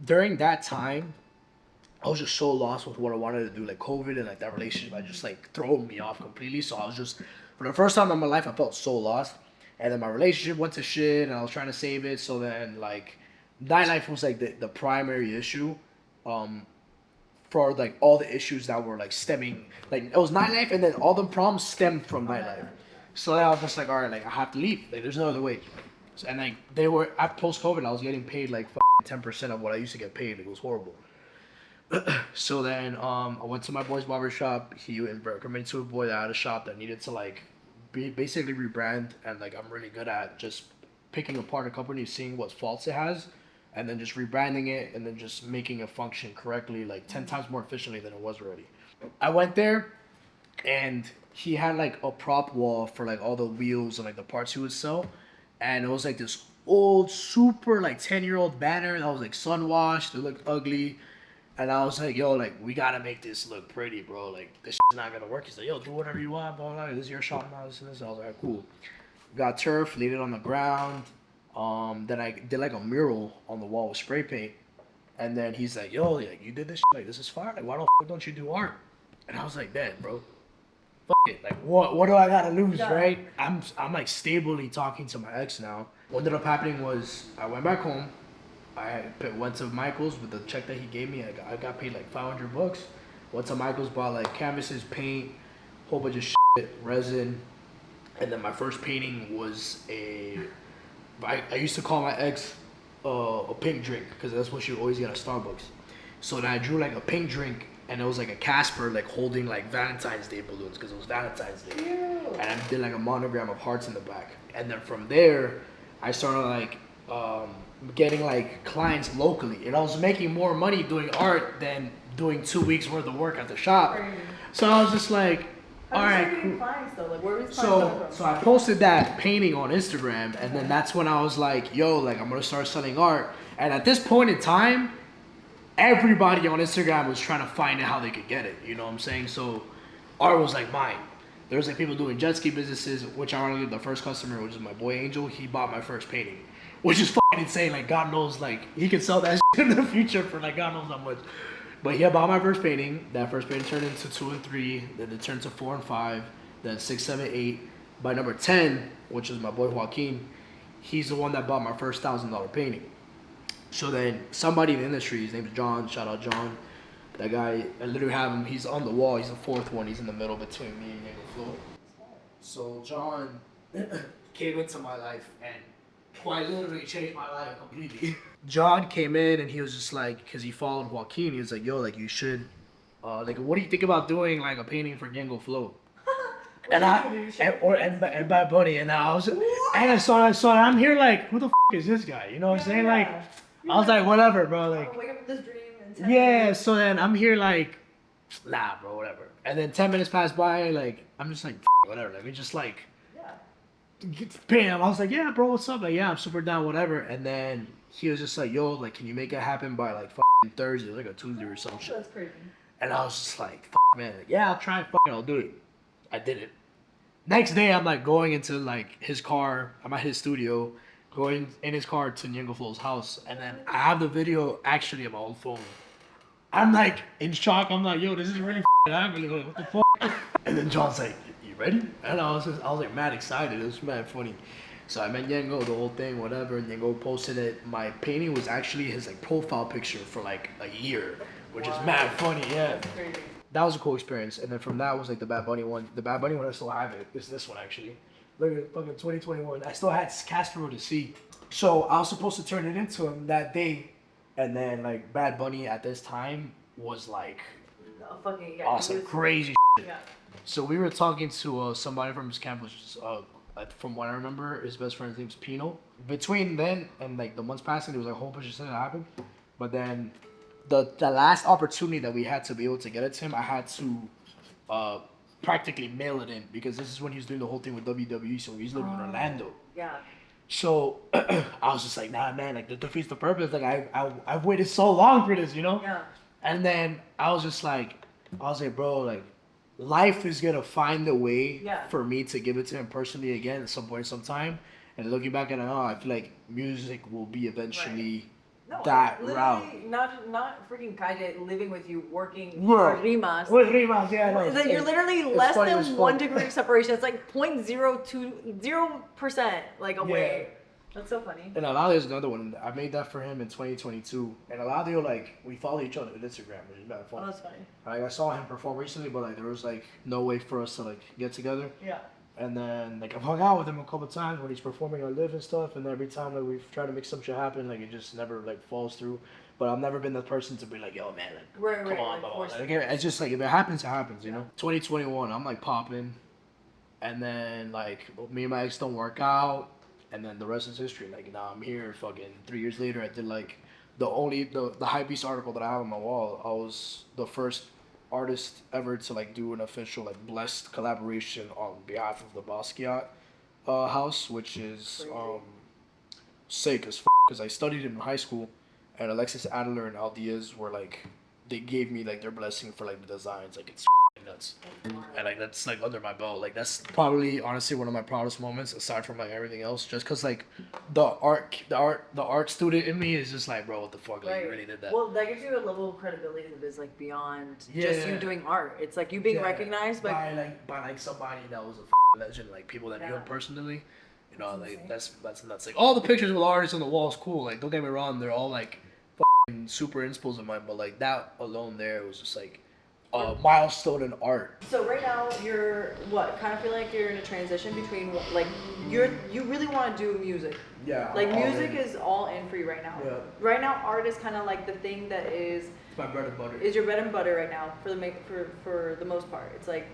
During that time, I was just so lost with what I wanted to do. Like COVID and like that relationship, I just like thrown me off completely. So I was just, for the first time in my life, I felt so lost. And then my relationship went to shit, and I was trying to save it. So then like nightlife was like the primary issue. For like all the issues that were like stemming, like it was nightlife, and then all the problems stemmed from nightlife. So then I was just like, all right, like I have to leave. Like there's no other way. So, and like they were at post COVID, I was getting paid like 10% of what I used to get paid. It was horrible. So then I went to my boy's barber shop. He recommended to a boy that had a shop that needed to like basically rebrand, and like I'm really good at just picking apart a company, seeing what faults it has, and then just rebranding it, and then just making it function correctly, like 10 times more efficiently than it was already. I went there, and he had like a prop wall for like all the wheels and like the parts he would sell, and it was like this old, super like 10-year-old banner that was like sun washed. It looked ugly, and I was like, yo, like we gotta make this look pretty, bro. Like this shit's not gonna work. He's like, yo, do whatever you want, blah blah. This is your shop now. This and this. I was like, cool. Got turf, laid it on the ground. Then I did like a mural on the wall with spray paint, and then he's like, yo, like you did this shit, like this is fire, like why don't you do art? And I was like, damn, bro, fuck it, like what do I gotta lose, right? I'm like stably talking to my ex now. What ended up happening was I went back home, I went to Michael's with the check that he gave me. I got paid like $500. Went to Michael's, bought like canvases, paint, whole bunch of shit, resin, and then my first painting was I used to call my ex a pink drink because that's what she would always get at Starbucks. So then I drew like a pink drink, and it was like a Casper like holding like Valentine's Day balloons because it was Valentine's Day. Ew. And I did like a monogram of hearts in the back. And then from there, I started like getting like clients locally, and I was making more money doing art than doing 2 weeks worth of work at the shop. So I was just like, all right, cool. So I posted that painting on Instagram, and then that's when I was like, yo, like I'm gonna start selling art. And at this point in time, everybody on Instagram was trying to find out how they could get it. You know what I'm saying? So art was like mine. There was like people doing jet ski businesses, which ironically the first customer, which is my boy Angel, he bought my first painting, which is fucking insane. Like God knows, like he could sell that shit in the future for like God knows how much. But he bought my first painting. That first painting turned into 2 and 3. Then it turned to 4 and 5. Then 6, 7, 8. By number 10, which is my boy Joaquin, he's the one that bought my first $1,000 painting. So then somebody in the industry, his name is John. Shout out John. That guy, I literally have him. He's on the wall. He's the fourth one. He's in the middle between me and Diego Flo. So John came into my life and quite literally changed my life completely. John came in and he was just like, because he followed Joaquin, he was like, yo, like you should, like what do you think about doing like a painting for Gango Flow? And and Bad Bunny, and I was, and I saw I'm here like, who the is this guy? You know what I'm saying? Like, I was like, whatever, bro. Like, wake up with this dream and yeah. So then I'm here like, nah, bro, whatever. And then 10 minutes pass by, like I'm just like, whatever. Let me just like Bam. I was like, yeah, bro, what's up? Like, yeah, I'm super down, whatever. And then he was just like, yo, like, can you make it happen by like fucking Thursday, like a Tuesday or some shit? That's crazy. And I was just like, man, like, yeah, I'll try. I'll do it. I did it. Next day, I'm like going into like his car. I'm at his studio, going in his car to Nyengo Flow's house, and then I have the video actually on my old phone. I'm like in shock. I'm like, yo, this is really happening. Like, what the fuck? And then John's like, you ready? And I was like mad excited. It was mad funny. So I met Nyengo, the whole thing, whatever. And Nyengo posted it. My painting was actually his like profile picture for like a year, which is mad funny. Yeah. That's crazy. That was a cool experience. And then from that was like the Bad Bunny one. The Bad Bunny one, I still have it. It's this one actually. Look at fucking 2021. I still had Kasper I. So I was supposed to turn it into him that day. And then like Bad Bunny at this time was like awesome, crazy shit. Yeah. So we were talking to somebody from his campus, from what I remember, his best friend's name's Pino. Between then and like the months passing, there was like a whole bunch of stuff that happened. But then the last opportunity that we had to be able to get it to him, I had to practically mail it in because this is when he was doing the whole thing with WWE. So he's living in Orlando. Yeah. So I was just like, nah, man, like that defeats the purpose. Like I've waited so long for this, you know? Yeah. And then I was like, bro, like life is gonna find a way for me to give it to him personally again at some point, sometime. And looking back at it now, I feel like music will be eventually that route. Not freaking Kaide living with you, working Yeah. for Rimas. With Rimas, yeah, no. You're literally it's less funny as than fuck. 1 degree of separation. It's like 0.020% like away. That's so funny. And Aladio's another one. I made that for him in 2022. And Aladio, like, we follow each other on Instagram, which is bad fun. Oh, that's funny. Like, I saw him perform recently, but like there was like no way for us to like get together. Yeah. And then like I've hung out with him a couple times when he's performing on Live and stuff, and every time like we've tried to make some shit happen, like it just never like falls through. But I've never been that person to be like, yo man, like, come on, come on. Like, it's just like if it happens, it happens, you know. 2021, I'm like popping, and then like me and my ex don't work out, and then the rest is history. Like now I'm here, fucking 3 years later. I did like the Hypebeast article that I have on my wall. I was the first artist ever to like do an official like blessed collaboration on behalf of the Basquiat house, which is sick as because I studied in high school, and Alexis Adler and Al Diaz were like, they gave me like their blessing for like the designs. Like it's nuts, and like that's like under my belt. Like that's probably honestly one of my proudest moments aside from like everything else, just because like the art student in me is just like, bro, what the fuck, like you really did that. Well, that gives you a level of credibility that is like beyond just you doing art. It's like you being recognized by somebody that was a legend, like people that knew him personally. You know, like that's nuts. Like all the pictures with artists on the wall is cool. Like don't get me wrong, they're all like super inspos of mine, but like that alone there was just like a milestone in art. So right now you're kind of feel like you're in a transition between like you really want to do music. Yeah. Like music is all in for you right now. Yeah. Right now art is kind of like the thing that is It's my bread and butter. Is your bread and butter right now for the most part. It's like,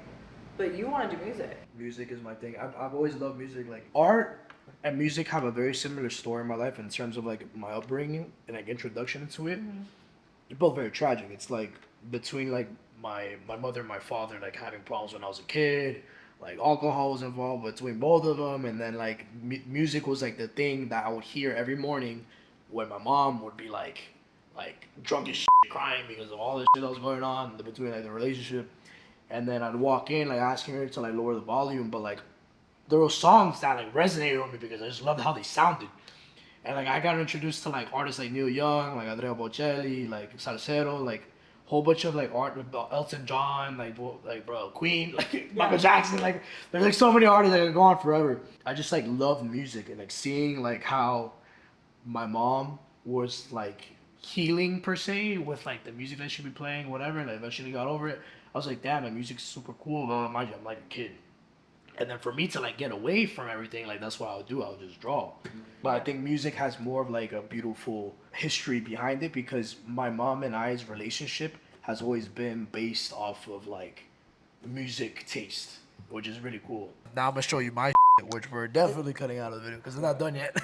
but you want to do music. Music is my thing. I've always loved music. Like art and music have a very similar story in my life in terms of like my upbringing and like introduction into it. Mm-hmm. They're both very tragic. It's like between like my mother and my father like having problems when I was a kid, like alcohol was involved between both of them, and then like music was like the thing that I would hear every morning when my mom would be like drunk as shit, crying because of all this shit that was going on between like the relationship, and then I'd walk in like asking her to like lower the volume, but like there were songs that like resonated with me because I just loved how they sounded. And like I got introduced to like artists like Neil Young, like Andrea Bocelli, like Salsero, like whole bunch of like art with Elton John, like bro, Queen, like Michael Jackson, like there's like so many artists that can go on forever. I just like love music and like seeing like how my mom was like healing per se with like the music that she'd be playing, whatever, and I eventually got over it. I was like, damn, like music's super cool, but mind you, I'm like a kid. And then for me to like get away from everything, like that's what I would do. I would just draw. But I think music has more of like a beautiful history behind it because my mom and I's relationship has always been based off of like music taste, which is really cool. Now I'm gonna show you my shit, which we're definitely cutting out of the video because it's not done yet.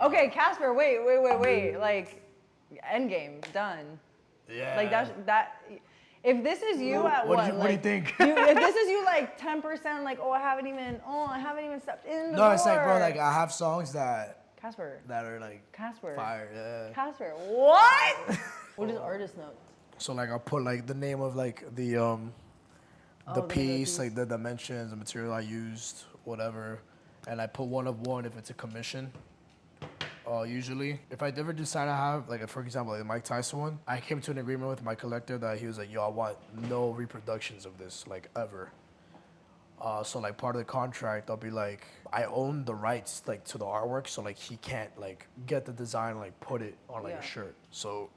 Okay, Kasper, wait. Like, Endgame, done. Yeah. Like that. If this is you at What what? do you Like, think? if this is you like 10%, like, I haven't even stepped in the door. No, it's like, bro, like I have songs that Casper. are like Casper. fire. Yeah. Casper. What? What is artist note? So like I'll put like the name of like the piece, like the dimensions, the material I used, whatever, and I put one of one if it's a commission. Usually, if I ever decide to have, like, for example, like the Mike Tyson one, I came to an agreement with my collector that he was like, yo, I want no reproductions of this, like, ever. So, like, part of the contract, I'll be like, I own the rights, like, to the artwork, so, like, he can't, like, get the design, like, put it on, like, a shirt. So,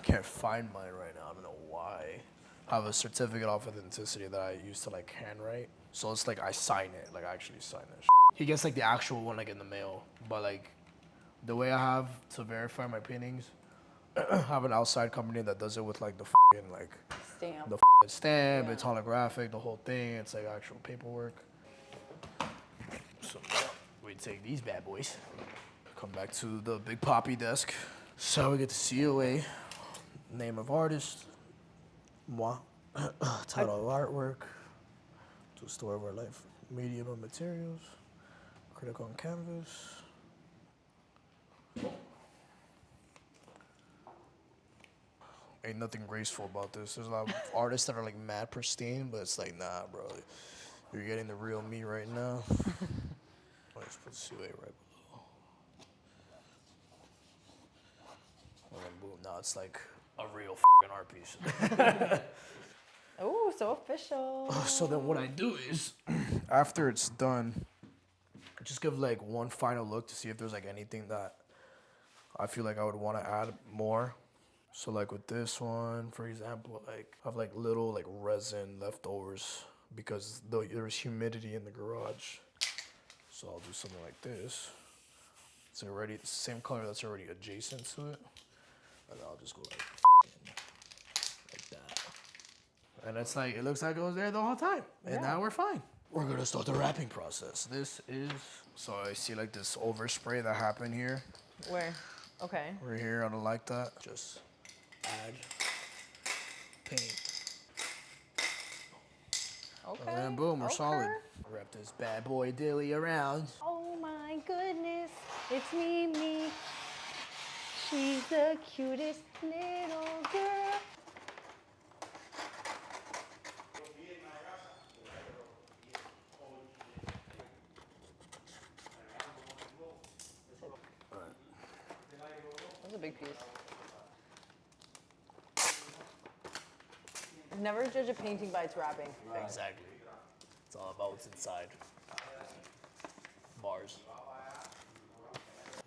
can't find mine right now. I don't know why. I have a certificate of authenticity that I used to, like, handwrite. So, it's like, I sign it, like, I actually sign it. He gets, like, the actual one, like, in the mail, but, like, the way I have to verify my paintings, I have an outside company that does it with like the f***ing like Stamp. the stamp. It's holographic, the whole thing. It's like actual paperwork. So we take these bad boys. Come back to the Big Poppy desk. So we get the COA, name of artist, moi, title of artwork, to story of our life, medium of materials, critic on canvas. Ain't nothing graceful about this. There's a lot of artists that are like mad pristine, but it's like, nah, bro. You're getting the real me right now. Let's put CA right below. And then boom, now it's like a real f***ing art piece. Oh, so official. So then what I do is, after it's done, I just give like one final look to see if there's like anything that I feel like I would want to add more. So like with this one, for example, like I have like little like resin leftovers because there's humidity in the garage. So I'll do something like this. It's already the same color that's already adjacent to it. And I'll just go like that. And it's like, it looks like it was there the whole time. And now we're fine. We're gonna start the wrapping process. This is, so I see like this overspray that happened here. Where? Okay. Right here, I don't like that. Just add paint. Okay. And then boom, we're solid. Wrap this bad boy dilly around. Oh my goodness, it's me. She's the cutest little girl. That's a big piece. Never judge a painting by its wrapping. Exactly. It's all about what's inside. Bars.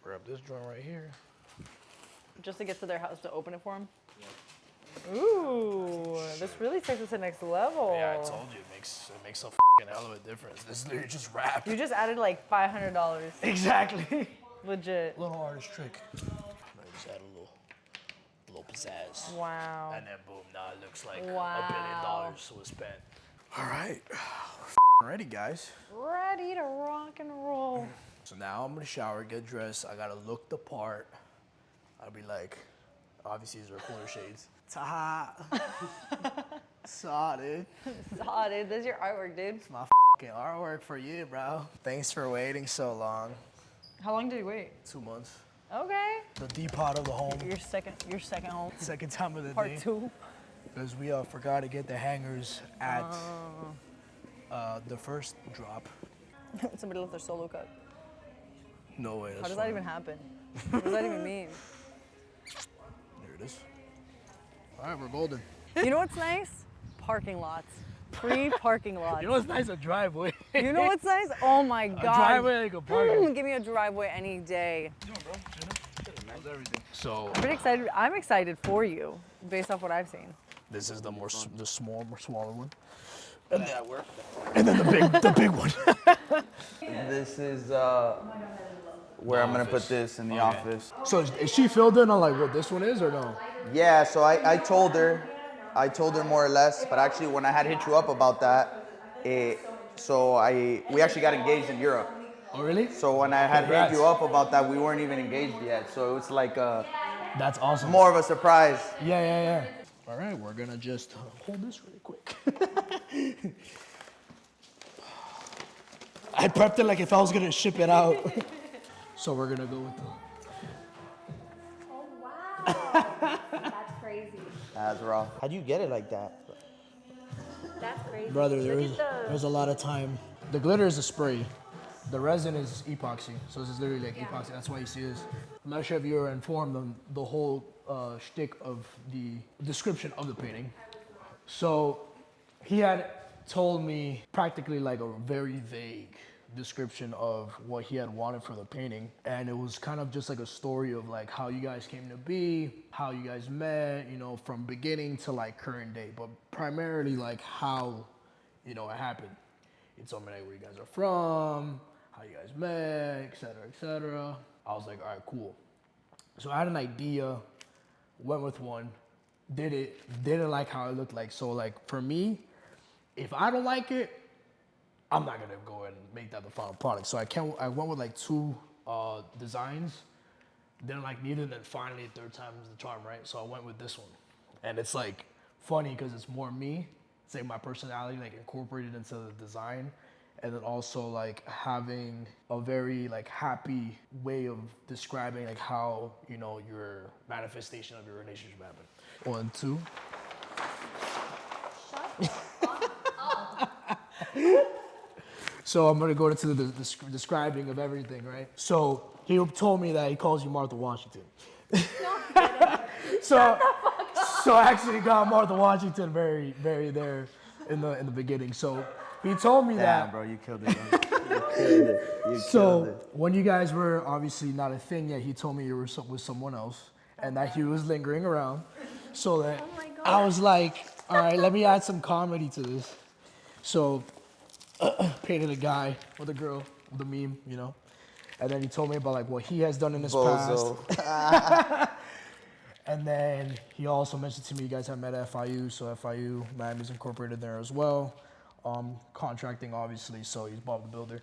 Grab this joint right here. Just to get to their house to open it for them? Ooh, this really takes us to the next level. Yeah, I told you, it makes a f***ing hell of a difference. This is literally just wrap. You just added like $500. Exactly. Legit. Little artist trick. I just add a little pizzazz. Wow. And then boom, now it looks like Wow. $1 billion was spent. All right, we're ready, guys. Ready to rock and roll. So now I'm gonna shower, get dressed. I gotta look the part. I'll be like, obviously these are cooler shades. Ta. Saw, dude. Saw, dude. This is your artwork, dude. It's my fucking artwork for you, bro. Thanks for waiting so long. How long did you wait? 2 months. Okay. The depot of the home. Your second home. Second time of the Part day. 2. Because we forgot to get the hangers at the first drop. Somebody left their solo cut. No way. How does that even happen? What does that even mean? There it is. All right, we're golden. You know what's nice? Parking lots. Free parking lots. You know what's nice? A driveway. You know what's nice? Oh my God. A driveway, like a parking. Give me a driveway any day. How's everything? So I'm pretty excited. I'm excited for you, based off what I've seen. this is the smaller one. And that work. And then the big one. This is where I'm gonna put this in the office. So is she filled in on like what this one is or no? Yeah, so I told her more or less, but actually when I had hit you up about that, we actually got engaged in Europe. Oh, really? So when I had Congrats. hit you up about that, we weren't even engaged yet. So it's like That's awesome. more of a surprise. Yeah. All right, we're gonna just hold this really quick. I prepped it like if I was gonna ship it out. So we're gonna go with the. Oh wow, that's crazy. That's raw. How'd you get it like that? That's crazy. Brother, Look there's a lot of time. The glitter is a spray. The resin is epoxy, so this is literally like epoxy. That's why you see this. I'm not sure if you were informed on the whole shtick of the description of the painting. So he had told me practically like a very vague description of what he had wanted for the painting, and it was kind of just like a story of like how you guys came to be, how you guys met, you know, from beginning to like current day, but primarily like how, you know, it happened. He told me like where you guys are from, how you guys met, etc., etc. I was like, all right, cool. So I had an idea, went with one, did it, didn't like how it looked like. So like for me, if I don't like it, I'm not gonna go and make that the final product. So I went with like 2 designs, didn't like neither, and then finally third time was the charm, right? So I went with this one. And it's like funny because it's more me, it's like my personality like incorporated into the design. And then also like having a very like happy way of describing like how, you know, your manifestation of your relationship happened. 1, 2. So I'm gonna go into the describing of everything, right? So he told me that he calls you Martha Washington. So I actually got Martha Washington very, very there in the beginning. So he told me that. Damn, bro, you killed it. You killed it. So when you guys were obviously not a thing yet, he told me you were with someone else and that he was lingering around. So that I was like, all right, let me add some comedy to this. So painted a guy with a girl with a meme, you know. And then he told me about like what he has done in his past. And then he also mentioned to me you guys have met at FIU, so FIU, Miami's incorporated there as well. Contracting obviously, so he's Bob the Builder.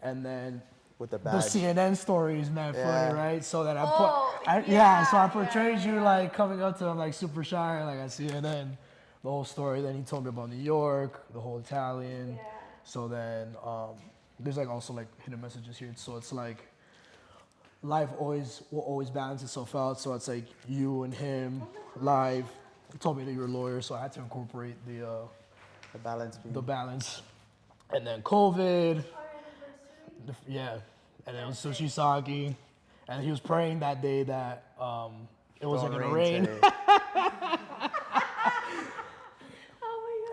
And then with the badge. The CNN story is mad funny, right? So that Oh, so I portrayed you like coming up to him like super shy, like at CNN, the whole story. Then he told me about New York, the whole Italian. Yeah. So then there's like also like hidden messages here. So it's like life will always balance itself out. So it's like you and him, live. He told me that you're a lawyer, so I had to incorporate the balance. The balance. And then COVID. Yeah. And then it was Sushi Saki. And he was praying that day that it wasn't gonna rain.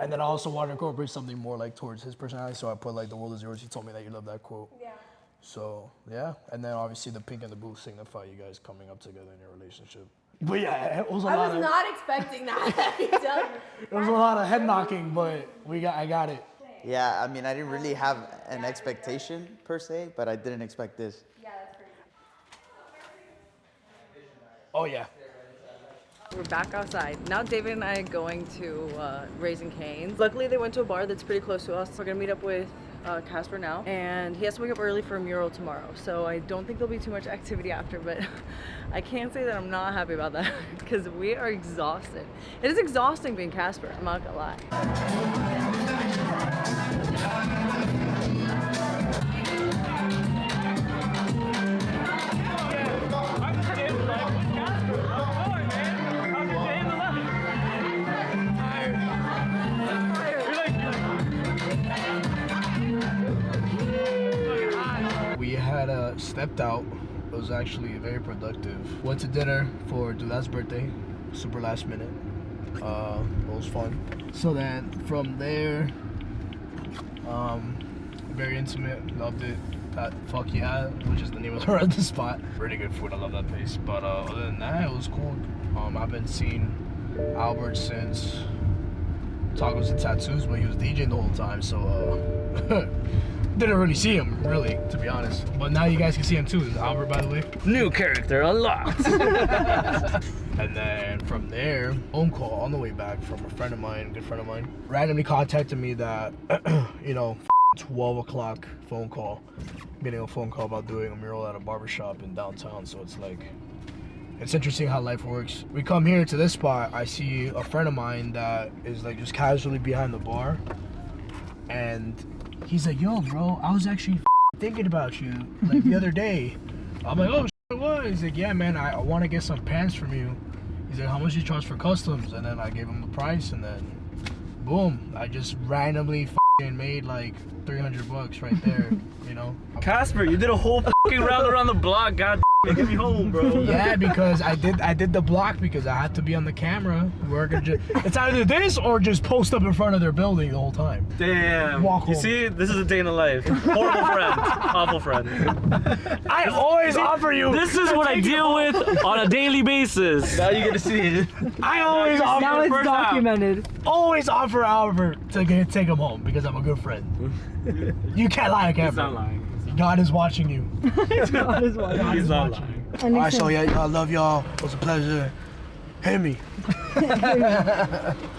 And then I also wanted to incorporate something more like towards his personality, so I put like the world is yours. He told me that you love that quote. Yeah. So yeah, and then obviously the pink and the blue signify you guys coming up together in your relationship. But yeah, it was a lot I was not expecting that. It was a lot of head knocking, but I got it. Yeah, I mean, I didn't really have an expectation per se, but I didn't expect this. Yeah, that's crazy. Oh yeah. We're back outside. Now David and I are going to Raising Cane's. Luckily they went to a bar that's pretty close to us. We're gonna meet up with Kasper now, and he has to wake up early for a mural tomorrow, so I don't think there'll be too much activity after, but I can't say that I'm not happy about that because we are exhausted. It is exhausting being Kasper, I'm not gonna lie. We had stepped out. It was actually very productive. Went to dinner for Dudat's birthday, super last minute. It was fun. So then from there, very intimate, loved it. Fuck yeah, which is the name of the spot. Really good food, I love that place. But other than that, it was cool. I've been seeing Albert since Tacos and Tattoos, but he was DJing the whole time, so didn't really see him, really, to be honest. But now you guys can see him too. This is Albert, by the way. New character unlocked. And then from there, phone call on the way back from a friend of mine, good friend of mine, randomly contacted me that, you know, 12 o'clock phone call, getting a phone call about doing a mural at a barbershop in downtown. So it's like, it's interesting how life works. We come here to this spot, I see a friend of mine that is like just casually behind the bar, and he's like, yo bro, I was actually thinking about you like the other day. I'm like, oh shit, what? He's like, yeah man, I want to get some pants from you. He's like, how much do you charge for customs? And then I gave him the price, and then boom, I just randomly made like $300 right there, you know. Casper, you did a whole fucking round around the block. God damn it, get me home, bro. Yeah, because I did the block because I had to be on the camera. It's either this or just post up in front of their building the whole time. Damn. Walk You home. see, this is a day in the life. Horrible friend. Awful friend. I always offer you. This is what I deal with on a daily basis. Now you get to see it. I always Now offer. it's documented. Always offer Albert to take him home because I'm a good friend. You can't lie on camera. He's not lying. God is watching you. God is watching. God He's is not watching. lying. All right, so yeah, I love y'all. It was a pleasure. Hit me.